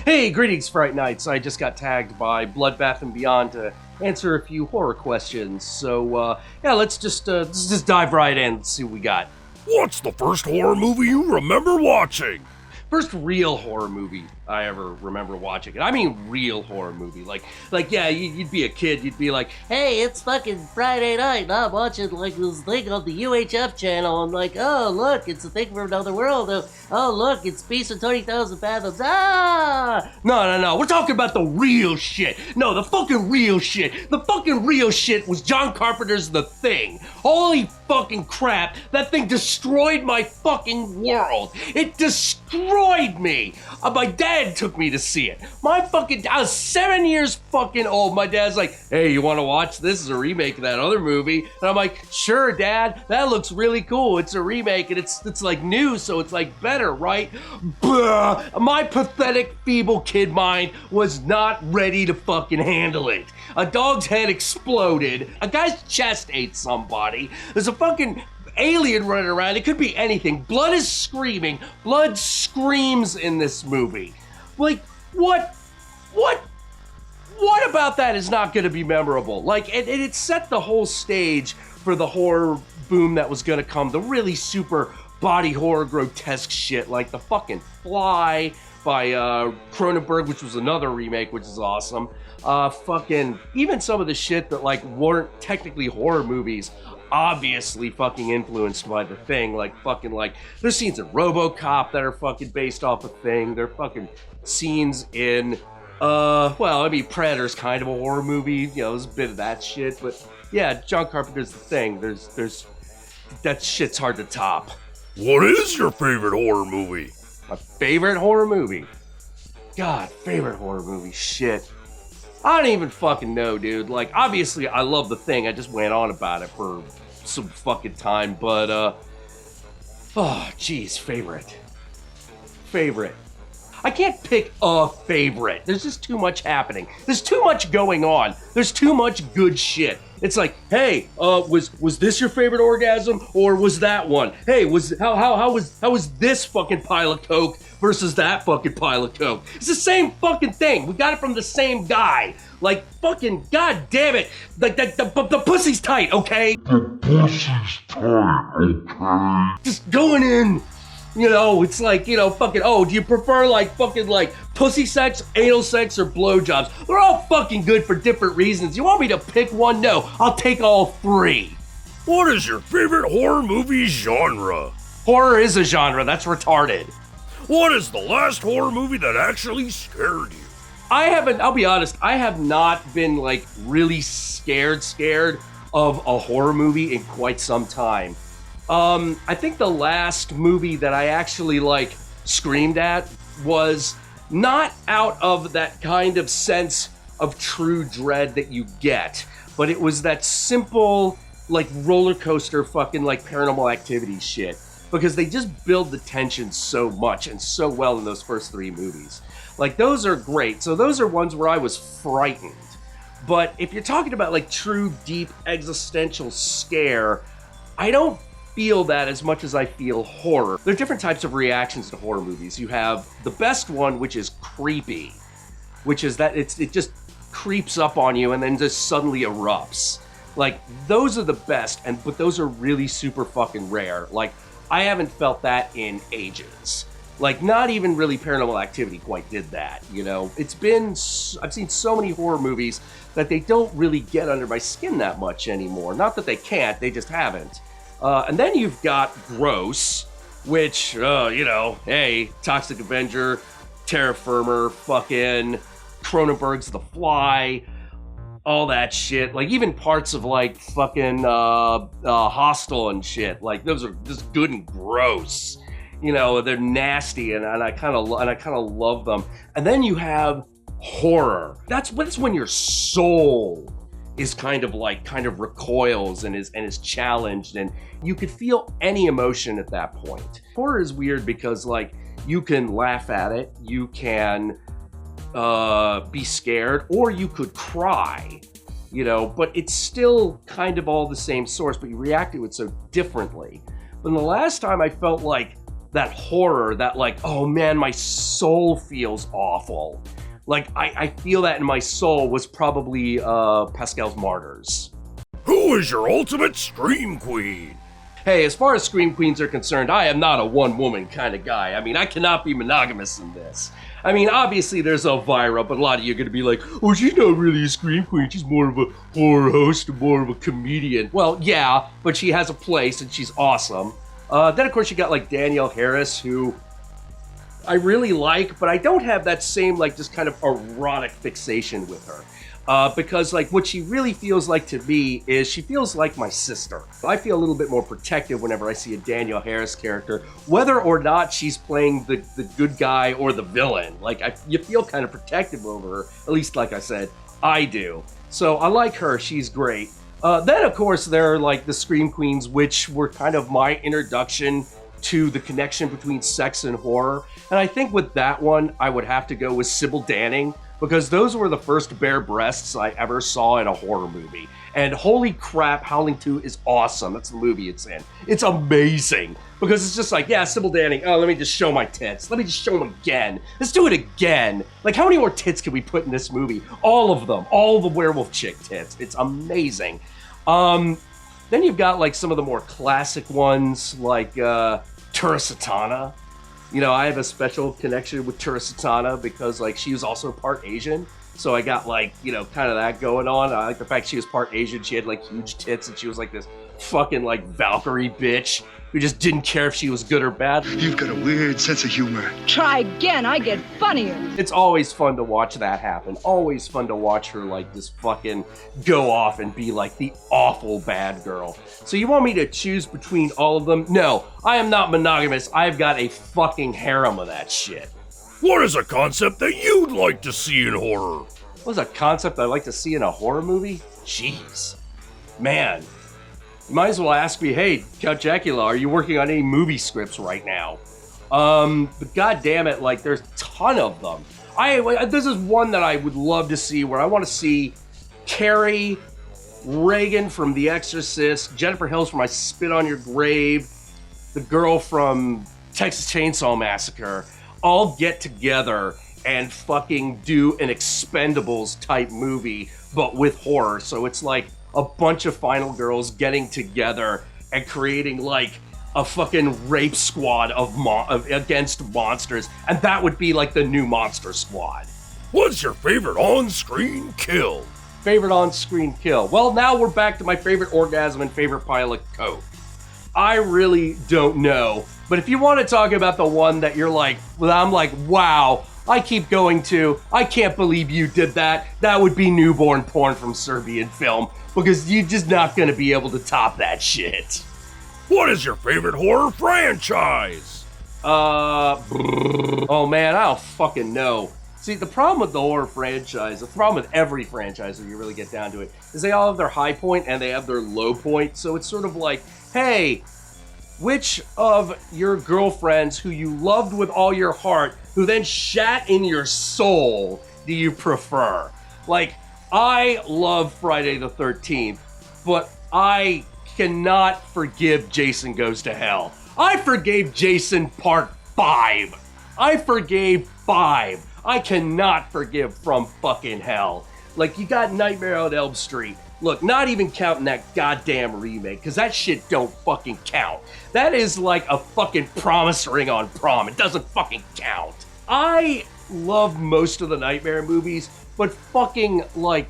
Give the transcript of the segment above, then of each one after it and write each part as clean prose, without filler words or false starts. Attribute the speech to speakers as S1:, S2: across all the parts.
S1: Hey, greetings, Fright Nights. I just got tagged by Bloodbath and Beyond to answer a few horror questions. So, yeah, let's just dive right in and see what we got.
S2: What's the first horror movie you remember watching?
S1: First real horror movie I ever remember watching. And I mean real horror movie. Like yeah, you'd be a kid, you'd be like, hey, it's fucking Friday night, and I'm watching like this thing on the UHF channel. I'm like, oh, look, it's a thing from another world. Oh, look, it's Beast of 20,000 Fathoms. Ah! No, we're talking about the real shit. No, the fucking real shit. The fucking real shit was John Carpenter's The Thing. Holy fucking crap, that thing destroyed my fucking world. It destroyed me. My dad took me to see it. I was 7 years fucking old. My dad's like, hey, you want to watch this? It's a remake of that other movie. And I'm like, sure, Dad, that looks really cool. It's a remake and it's like new, so it's like better, right? Blah. My pathetic, feeble kid mind was not ready to fucking handle it. A dog's head exploded. A guy's chest ate somebody. There's a fucking alien running around. It could be anything. Blood is screaming. Blood screams in this movie. Like, what about that is not going to be memorable? Like, it set the whole stage for the horror boom that was going to come. The really super body horror grotesque shit, like The fucking Fly by Cronenberg, which was another remake, which is awesome. Fucking even some of the shit that like weren't technically horror movies, obviously fucking influenced by The Thing. Like there's scenes in RoboCop that are fucking based off a Thing. There are fucking scenes in Predator's kind of a horror movie. You know, there's a bit of that shit. But yeah, John Carpenter's The Thing. There's that shit's hard to top.
S2: What is your favorite horror movie?
S1: My favorite horror movie? God, favorite horror movie, shit. I don't even fucking know, dude. Like, obviously, I love The Thing. I just went on about it for some fucking time, but, Favorite. I can't pick a favorite. There's just too much happening. There's too much going on. There's too much good shit. It's like, hey, was this your favorite orgasm or was that one? Hey, how was this fucking pile of coke versus that fucking pile of coke? It's the same fucking thing. We got it from the same guy. Like, fucking goddamn it. Like the pussy's tight, okay?
S2: The pussy's tight, okay?
S1: Just going in. You know, it's like, you know, fucking, oh, do you prefer like fucking like pussy sex, anal sex, or blowjobs? They're all fucking good for different reasons. You want me to pick one? No, I'll take all three.
S2: What is your favorite horror movie genre?
S1: Horror is a genre, that's retarded.
S2: What is the last horror movie that actually scared you?
S1: I'll be honest, I have not been like really scared of a horror movie in quite some time. I think the last movie that I actually like screamed at was not out of that kind of sense of true dread that you get, but it was that simple like roller coaster fucking like Paranormal Activity shit, because they just build the tension so much and so well in those first three movies. Like, those are great. So those are ones where I was frightened. But if you're talking about like true deep existential scare, I don't feel that as much as I feel horror. There are different types of reactions to horror movies. You have the best one, which is creepy, which is that it just creeps up on you and then just suddenly erupts. Like, those are the best, but those are really super fucking rare. Like, I haven't felt that in ages. Like, not even really Paranormal Activity quite did that, you know? I've seen so many horror movies that they don't really get under my skin that much anymore. Not that they can't, they just haven't. And then you've got gross, which, you know, hey, Toxic Avenger, Terra Firma, fucking Cronenberg's The Fly, all that shit. Like, even parts of, like, fucking Hostel and shit. Like, those are just good and gross. You know, they're nasty, and I kind of love them. And then you have horror. That's when your soul is kind of recoils and is challenged, and you could feel any emotion at that point. Horror is weird because, like, you can laugh at it, you can be scared, or you could cry, you know, but it's still kind of all the same source, but you react to it so differently. But the last time I felt like that horror, that like, oh man, my soul feels awful. Like, I feel that in my soul was probably Pascal's Martyrs.
S2: Who is your ultimate Scream Queen?
S1: Hey, as far as Scream Queens are concerned, I am not a one-woman kind of guy. I mean, I cannot be monogamous in this. I mean, obviously there's Elvira, but a lot of you are going to be like, oh, she's not really a Scream Queen. She's more of a horror host, more of a comedian. Well, yeah, but she has a place and she's awesome. Then, of course, you got, like, Danielle Harris, who I really like, but I don't have that same, like, just kind of erotic fixation with her. Because, like, what she really feels like to me is she feels like my sister. I feel a little bit more protective whenever I see a Danielle Harris character, whether or not she's playing the good guy or the villain. Like, you feel kind of protective over her, at least, like I said, I do. So I like her, she's great. Then, of course, there are, like, the Scream Queens, which were kind of my introduction to the connection between sex and horror. And I think with that one, I would have to go with Sybil Danning, because those were the first bare breasts I ever saw in a horror movie. And holy crap, Howling 2 is awesome. That's the movie it's in. It's amazing. Because it's just like, yeah, Sybil Danning, oh, let me just show my tits. Let me just show them again. Let's do it again. Like, how many more tits can we put in this movie? All of them. All the werewolf chick tits. It's amazing. Then you've got, like, some of the more classic ones, like Tura Satana. You know, I have a special connection with Tura Satana because, like, she was also part Asian. So I got, like, you know, kind of that going on. I like the fact she was part Asian. She had, like, huge tits, and she was, like, this fucking, like, Valkyrie bitch who just didn't care if she was good or bad.
S3: You've got a weird sense of humor.
S4: Try again, I get funnier.
S1: It's always fun to watch that happen. Always fun to watch her, like, just fucking go off and be, like, the awful bad girl. So you want me to choose between all of them? No, I am not monogamous. I've got a fucking harem of that shit.
S2: What is a concept that you'd like to see in horror?
S1: What's a concept I'd like to see in a horror movie? Jeez. Man. You might as well ask me, hey, Count Jackula, are you working on any movie scripts right now? But god damn it, like, there's a ton of them. This is one that I would love to see, where I want to see Carrie, Reagan from The Exorcist, Jennifer Hills from I Spit on Your Grave, the girl from Texas Chainsaw Massacre, all get together and fucking do an Expendables type movie, but with horror. So it's like a bunch of final girls getting together and creating like a fucking rape squad against monsters, and that would be like the new Monster Squad.
S2: What's your favorite on-screen kill?
S1: Favorite on-screen kill? Well, now we're back to my favorite orgasm and favorite pile of coke. I really don't know, but if you want to talk about the one that you're like, well, I'm like, wow, I keep going to, I can't believe you did that, that would be newborn porn from Serbian film, because you're just not going to be able to top that shit.
S2: What is your favorite horror franchise?
S1: Oh man, I don't fucking know. See, the problem with the horror franchise, the problem with every franchise when you really get down to it, is they all have their high point and they have their low point. So it's sort of like, hey, which of your girlfriends who you loved with all your heart, who then shat in your soul, do you prefer? Like, I love Friday the 13th, but I cannot forgive Jason Goes to Hell. I forgave Jason Part 5. I forgave 5. I cannot forgive From Fucking Hell. Like, you got Nightmare on Elm Street. Look, not even counting that goddamn remake, because that shit don't fucking count. That is like a fucking promise ring on prom. It doesn't fucking count. I love most of the Nightmare movies, but fucking, like,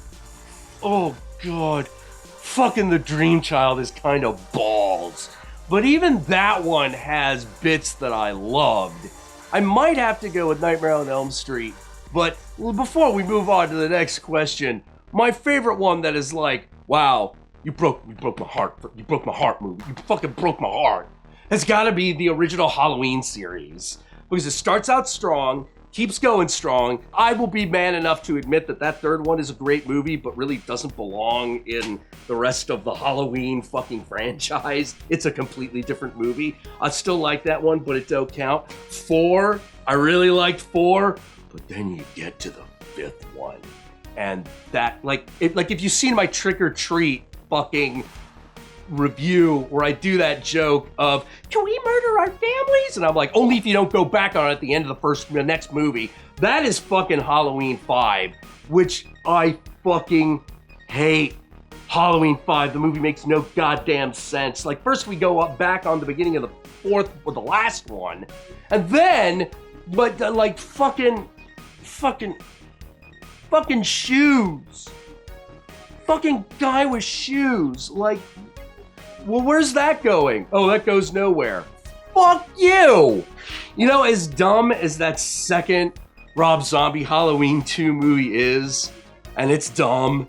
S1: oh god, fucking The Dream Child is kind of balls. But even that one has bits that I loved. I might have to go with Nightmare on Elm Street, but before we move on to the next question, my favorite one that is like, wow, you broke my heart movie. You fucking broke my heart. Has got to be the original Halloween series, because it starts out strong, keeps going strong. I will be man enough to admit that that third one is a great movie, but really doesn't belong in the rest of the Halloween fucking franchise. It's a completely different movie. I still like that one, but it don't count. 4, I really liked 4, but then you get to the 5th one. And that, like if you've seen my Trick or Treat fucking review where I do that joke of, can we murder our families? And I'm like, only if you don't go back on it at the end of the next movie. That is fucking Halloween 5, which I fucking hate. Halloween 5, the movie makes no goddamn sense. Like, first we go up back on the beginning of the fourth, or the last one, and then, but like fucking shoes. Fucking guy with shoes. Like, well, where's that going? Oh, that goes nowhere. Fuck you! You know, as dumb as that second Rob Zombie Halloween 2 movie is, and it's dumb,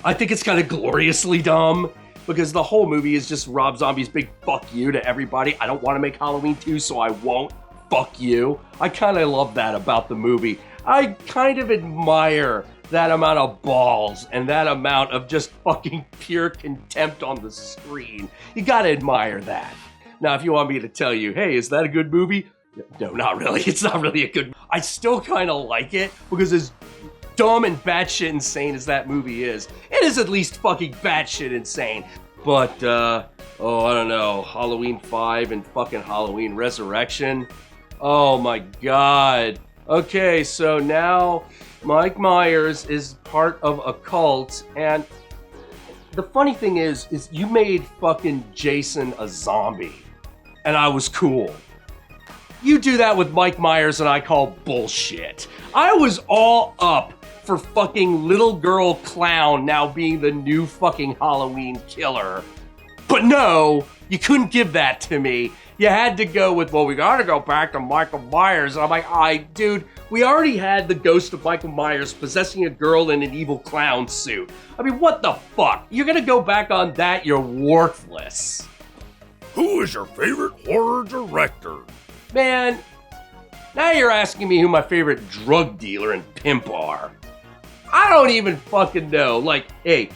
S1: I think it's kind of gloriously dumb, because the whole movie is just Rob Zombie's big fuck you to everybody. I don't want to make Halloween 2, so I won't. Fuck you. I kind of love that about the movie. I kind of admire that amount of balls and that amount of just fucking pure contempt on the screen. You gotta admire that. Now, if you want me to tell you, hey, is that a good movie? No, not really. It's not really a good. I still kind of like it, because as dumb and batshit insane as that movie is, it is at least fucking batshit insane. But, I don't know, Halloween 5 and fucking Halloween Resurrection. Oh my god. Okay, so now Mike Myers is part of a cult, and the funny thing is you made fucking Jason a zombie, and I was cool. You do that with Mike Myers, and I call bullshit. I was all up for fucking little girl clown now being the new fucking Halloween killer. But no, you couldn't give that to me. You had to go with, well, we gotta go back to Michael Myers. And I'm like, dude, we already had the ghost of Michael Myers possessing a girl in an evil clown suit. I mean, what the fuck? You're gonna go back on that? You're worthless.
S2: Who is your favorite horror director?
S1: Man, now you're asking me who my favorite drug dealer and pimp are. I don't even fucking know. Like, hey,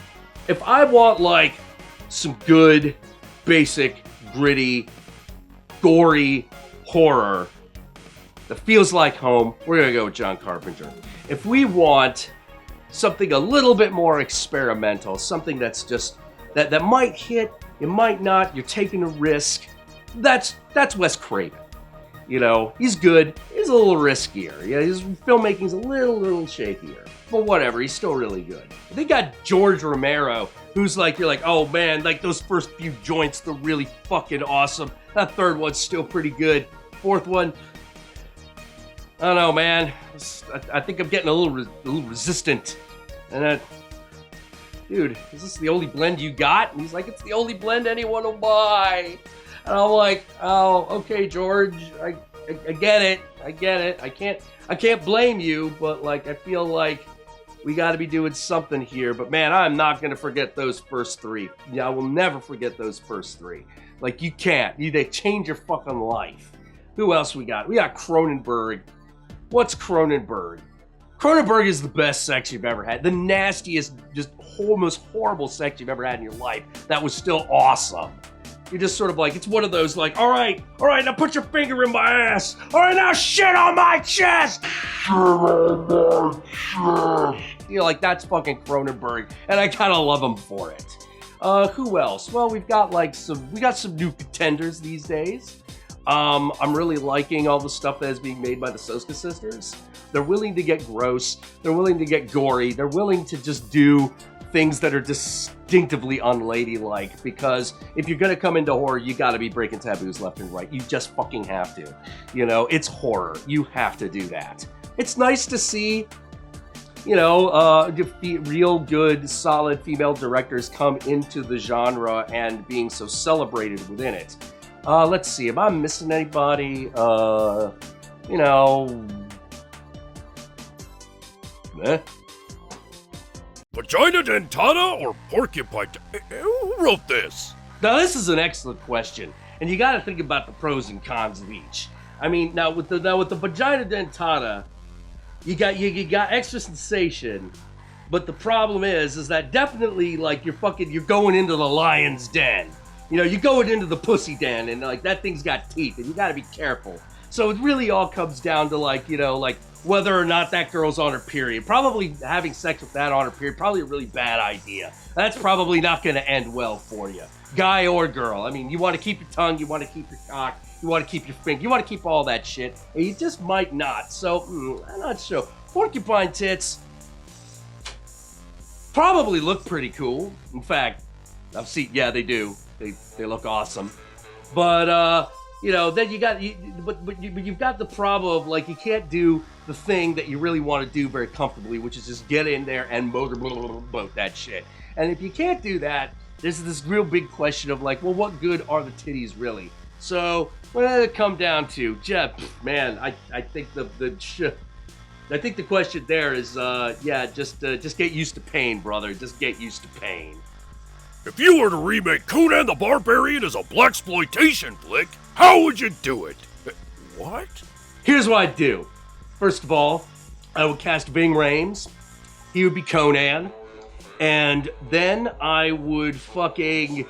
S1: if I want, like, some good, basic, gritty, gory horror that feels like home, we're gonna go with John Carpenter. If we want something a little bit more experimental, something that's just, that might hit, it might not, you're taking a risk, that's Wes Craven. You know, he's good, he's a little riskier. Yeah, his filmmaking's a little shakier. But whatever, he's still really good. They got George Romero, who's like, you're like, oh man, like those first few joints, they're really fucking awesome. That third one's still pretty good. Fourth one, I don't know, man. I think I'm getting a little resistant. And dude, is this the only blend you got? And he's like, it's the only blend anyone will buy. And I'm like, oh, okay, George, I get it. I can't blame you, but like, I feel like we got to be doing something here. But man, I'm not going to forget those first three. Yeah, I will never forget those first three. Like, you can't. They change your fucking life. Who else we got? We got Cronenberg. What's Cronenberg? Cronenberg is the best sex you've ever had. The nastiest, just most horrible sex you've ever had in your life. That was still awesome. You're just sort of like, it's one of those like, all right, now put your finger in my ass. All right, now shit on my chest. Shit on my chest. You know, like, that's fucking Cronenberg, and I kind of love him for it. Who else? Well, we got some new contenders these days. I'm really liking all the stuff that is being made by the Soska sisters. They're willing to get gross. They're willing to get gory. They're willing to just do things that are distinctively unladylike, because if you're gonna come into horror, you gotta be breaking taboos left and right. You just fucking have to. You know, it's horror. You have to do that. It's nice to see, you know, real good, solid female directors come into the genre and being so celebrated within it. Let's see, am I missing anybody? You know...
S2: Vagina dentata or porcupine? Who wrote this?
S1: Now, this is an excellent question, and you got to think about the pros and cons of each. I mean, now with the vagina dentata, you got extra sensation, but the problem is that definitely, like, you're going into the lion's den. You know, you're going into the pussy den, and like that thing's got teeth, and you got to be careful. So it really all comes down to, like, you know, like, whether or not that girl's on her period. Probably having sex with that on her period, probably a really bad idea. That's probably not going to end well for you, guy or girl. I mean, you want to keep your tongue, you want to keep your cock, you want to keep your finger, you want to keep all that shit, and you just might not. So, I'm not sure. Porcupine tits probably look pretty cool. In fact, I've seen, yeah, they do. They look awesome. But, then you've got the problem of, like, you can't do the thing that you really want to do very comfortably, which is just get in there and motorboat that shit. And if you can't do that, there's this real big question of, like, well, what good are the titties really? So, what did it come down to? Jeff, man, I think I think the question there is, just get used to pain, brother. Just get used to pain.
S2: If you were to remake Conan the Barbarian as a blaxploitation flick, how would you do it? What?
S1: Here's what I'd do. First of all, I would cast Ving Rhames. He would be Conan. And then I would fucking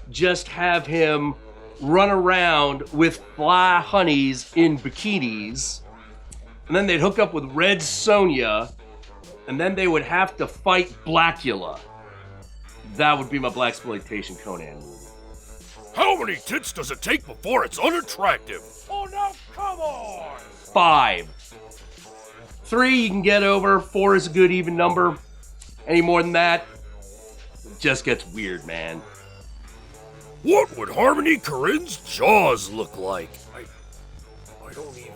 S1: just have him run around with fly honeys in bikinis. And then they'd hook up with Red Sonja. And then they would have to fight Blackula. That would be my blaxploitation Conan movie.
S2: How many tits does it take before it's unattractive? Oh, now come on!
S1: 5. 3 you can get over. 4 is a good even number. Any more than that, it just gets weird, man.
S2: What would Harmony Korine's jaws look like? I don't even...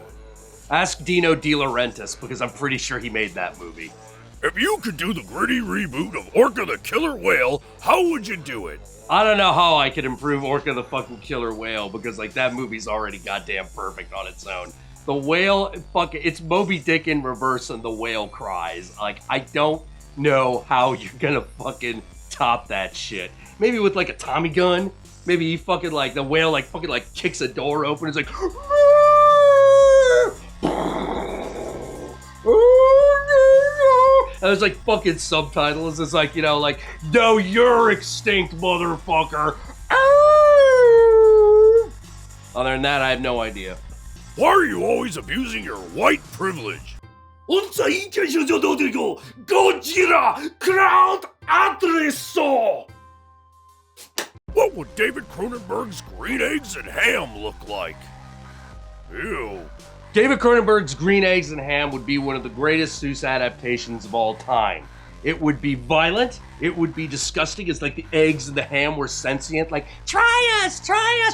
S1: Ask Dino De Laurentiis, because I'm pretty sure he made that movie.
S2: If you could do the gritty reboot of Orca the Killer Whale, how would you do it?
S1: I don't know how I could improve Orca the fucking Killer Whale, because, like, that movie's already goddamn perfect on its own. The whale, it's Moby Dick in reverse and the whale cries. Like, I don't know how you're gonna fucking top that shit. Maybe with, like, a Tommy gun. Maybe you fucking, like, the whale, like, fucking, like, kicks a door open. It's like... And there's like fucking subtitles. It's like, like, no, you're extinct, motherfucker. Other than that, I have no idea.
S2: Why are you always abusing your white privilege? Godzilla crowd addresso. What would David Cronenberg's Green Eggs and Ham look like? Ew.
S1: David Cronenberg's Green Eggs and Ham would be one of the greatest Seuss adaptations of all time. It would be violent. It would be disgusting. It's like the eggs and the ham were sentient. Like, try us!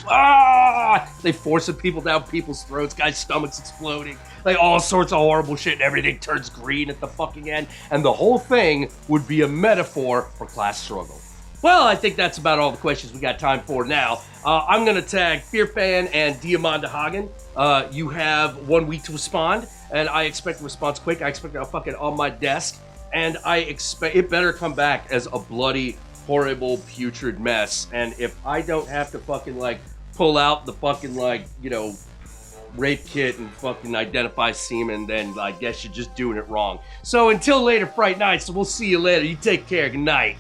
S1: Ah! They forcing people down people's throats. Guys' stomachs exploding. Like, all sorts of horrible shit, and everything turns green at the fucking end. And the whole thing would be a metaphor for class struggle. Well, I think that's about all the questions we got time for now. I'm going to tag Fearfan and Diamanda Hagen. You have 1 week to respond, and I expect a response quick. I expect it fucking on my desk, and I expect it better come back as a bloody, horrible, putrid mess. And if I don't have to fucking, like, pull out the fucking, like, rape kit and fucking identify semen, then I guess you're just doing it wrong. So until later, Fright Night, so we'll see you later. You take care. Good night.